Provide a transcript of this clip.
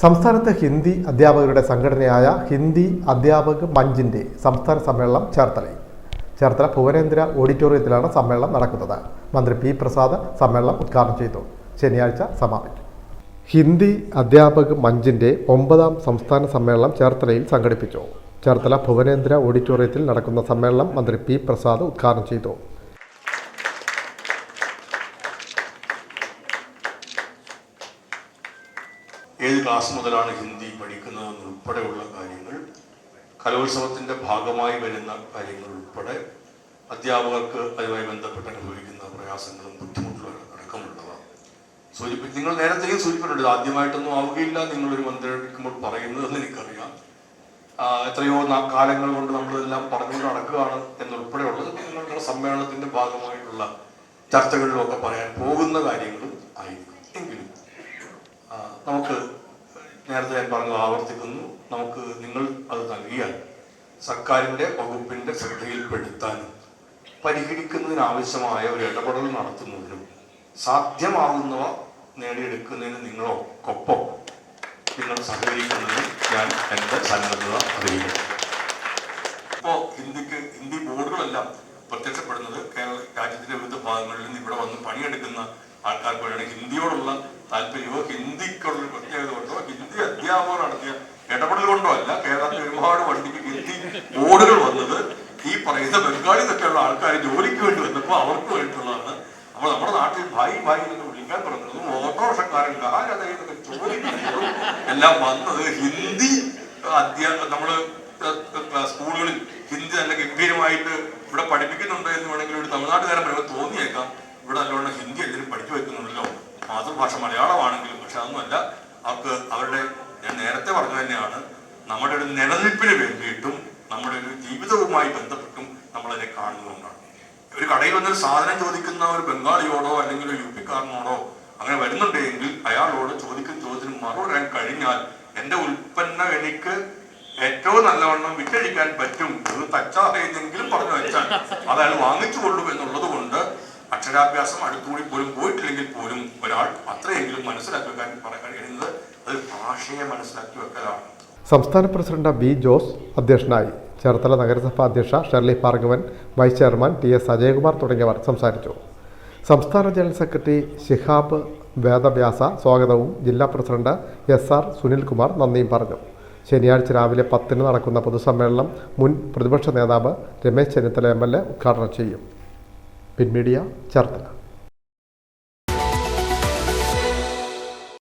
സംസ്ഥാനത്തെ ഹിന്ദി അധ്യാപകരുടെ സംഘടനയായ ഹിന്ദി അധ്യാപക് മഞ്ചിന്റെ സംസ്ഥാന സമ്മേളനം ചേർത്തല ഭുവനേന്ദ്ര ഓഡിറ്റോറിയത്തിലാണ് സമ്മേളനം നടക്കുന്നത്. മന്ത്രി പി പ്രസാദ് സമ്മേളനം ഉദ്ഘാടനം ചെയ്തു. ശനിയാഴ്ച സമാപിക്കും. ഹിന്ദി അധ്യാപക് മഞ്ചിന്റെ 9ാം സംസ്ഥാന സമ്മേളനം ചേർത്തലയിൽ സംഘടിപ്പിച്ചു. ചേർത്തല ഭുവനേന്ദ്ര ഓഡിറ്റോറിയത്തിൽ നടക്കുന്ന സമ്മേളനം മന്ത്രി പി പ്രസാദ് ഉദ്ഘാടനം ചെയ്തു. ഏത് ക്ലാസ് മുതലാണ് ഹിന്ദി പഠിക്കുന്നതെന്നുൾപ്പെടെയുള്ള കാര്യങ്ങൾ, കലോത്സവത്തിൻ്റെ ഭാഗമായി വരുന്ന കാര്യങ്ങൾ ഉൾപ്പെടെ അധ്യാപകർക്ക് അതുമായി ബന്ധപ്പെട്ട് അനുഭവിക്കുന്ന പ്രയാസങ്ങളും ബുദ്ധിമുട്ടുകളും അടക്കമുള്ളവ നിങ്ങൾ നേരത്തെയും സൂചിപ്പിച്ചിട്ടുണ്ട്. ആദ്യമായിട്ടൊന്നും ആവുകയില്ല നിങ്ങളൊരു മന്ത്രിക്കുമ്പോൾ പറയുന്നതെന്ന് എനിക്കറിയാം. എത്രയോ കാലങ്ങൾ കൊണ്ട് നമ്മളിതെല്ലാം പറഞ്ഞുകൊണ്ട് നടക്കുകയാണ് എന്നുൾപ്പെടെയുള്ളത് നിങ്ങളുടെ സമ്മേളനത്തിൻ്റെ ഭാഗമായിട്ടുള്ള ചർച്ചകളിലൊക്കെ പറയാൻ പോകുന്ന കാര്യങ്ങളും ആയിരിക്കും. എങ്കിലും നമുക്ക് നേരത്തെ ഞാൻ പറഞ്ഞത് ആവർത്തിക്കുന്നു, നമുക്ക് നിങ്ങൾ അത് നൽകിയാൽ സർക്കാരിൻ്റെ വകുപ്പിൻ്റെ ശ്രദ്ധയിൽപ്പെടുത്താനും പരിഹരിക്കുന്നതിനാവശ്യമായ ഒരു ഇടപെടൽ നടത്തുന്നതിനും സാധ്യമാകുന്നവ നേടിയെടുക്കുന്നതിന് നിങ്ങളൊക്കൊപ്പം നിങ്ങൾ സഹകരിക്കുന്നതിന് ഞാൻ എൻ്റെ സന്നദ്ധത അറിയിക്കുന്നു. ഇപ്പോൾ ഹിന്ദി ബോർഡുകളെല്ലാം പ്രത്യക്ഷപ്പെടുന്നത് രാജ്യത്തിൻ്റെ വിവിധ ഭാഗങ്ങളിൽ നിന്ന് ഇവിടെ വന്ന് പണിയെടുക്കുന്ന ആൾക്കാർക്ക് വേണ്ടിയാണ്. ഹിന്ദിയോടുള്ള താല്പര്യമോ ഹിന്ദിക്കുള്ളൊരു പ്രത്യേകത കൊണ്ടോ ഹിന്ദി അധ്യാപകർ നടത്തിയ ഇടപെടൽ കൊണ്ടോ അല്ല. കേരളത്തിൽ ഒരുപാട് വണ്ടിക്ക് ഹിന്ദി ബോർഡുകൾ വന്നത് ഈ പറയുന്ന ബംഗാളി തൊക്കെയുള്ള ആൾക്കാർ ജോലിക്ക് വേണ്ടി വന്നപ്പോൾ അവർക്ക് വേണ്ടിയിട്ടുള്ളതാണ്. അപ്പോൾ നമ്മുടെ നാട്ടിൽ ഭായി എന്നൊക്കെ വിളിക്കാൻ തുടങ്ങുന്നതും ഓട്ടോറിക്ഷക്കാരൻ എന്നൊക്കെ ചോദിക്കുന്നതും എല്ലാം വന്നത് ഹിന്ദി നമ്മൾ സ്കൂളുകളിൽ ഹിന്ദി നല്ല ഗംഭീരമായിട്ട് ഇവിടെ പഠിപ്പിക്കുന്നുണ്ട് എന്ന് വേണമെങ്കിൽ ഒരു തമിഴ്നാട്ടുകാരൻ പറയുമ്പോൾ തോന്നിയേക്കാം. ഇവിടെ നല്ലോണം ഹിന്ദി എല്ലാവരും പഠിച്ചു വെക്കുന്നുണ്ടല്ലോ, മാതൃഭാഷ മലയാളമാണെങ്കിലും. പക്ഷെ അതൊന്നുമല്ല. അവർക്ക് അവരുടെ, ഞാൻ നേരത്തെ പറഞ്ഞു തന്നെയാണ്, നമ്മുടെ ഒരു നിലനിൽപ്പിന് വേണ്ടിയിട്ടും നമ്മുടെ ഒരു ജീവിതവുമായി ബന്ധപ്പെട്ടും നമ്മളതിനെ കാണുന്നതുകൊണ്ടാണ്. ഒരു കടയിൽ വന്നൊരു സാധനം ചോദിക്കുന്ന ഒരു ബംഗാളിയോടോ അല്ലെങ്കിൽ ഒരു യുപിക്കാരനോടോ അങ്ങനെ വരുന്നുണ്ടെങ്കിൽ അയാളോട് ചോദിക്കുന്ന ചോദ്യത്തിന് മറുപടി കഴിഞ്ഞാൽ എൻ്റെ ഉൽപ്പന്നം എനിക്ക് ഏറ്റവും നല്ലവണ്ണം വിറ്റഴിക്കാൻ പറ്റും, ഇത് തച്ചാതെങ്കിലും പറഞ്ഞു വെച്ചാൽ അത് അയാൾ വാങ്ങിച്ചു കൊള്ളും എന്നുള്ളത് കൊണ്ട് അക്ഷരാഭ്യാസം അടുത്തുകൂടി പോലും പോയിട്ടില്ലെങ്കിൽ പോലും ഒരാൾ അത്രയെങ്കിലും മനസ്സിലാക്കി വെക്കാൻ കഴിയുന്നത് അത് ഭാഷയെ മനസ്സിലാക്കി വെക്കലാണ്. സംസ്ഥാന പ്രസിഡന്റ് ബി ജോസ് അധ്യക്ഷനായി. ചേർത്തല നഗരസഭാ അധ്യക്ഷ Sherly Bhargavan, vice chairman T S. Ajayakumar തുടങ്ങിയവർ സംസാരിച്ചു. സംസ്ഥാന ജനറൽ സെക്രട്ടറി ശിഹാബ് വേദവ്യാസ സ്വാഗതവും ജില്ലാ പ്രസിഡന്റ് എസ്.ആർ. സുനിൽകുമാർ നന്ദിയും പറഞ്ഞു. ശനിയാഴ്ച രാവിലെ 10-ന് നടക്കുന്ന പൊതുസമ്മേളനം മുൻ പ്രതിപക്ഷ നേതാവ് രമേശ് ചെന്നിത്തല MLA ഉദ്ഘാടനം ചെയ്യും. പിൻമീഡിയ ചേർത്തല.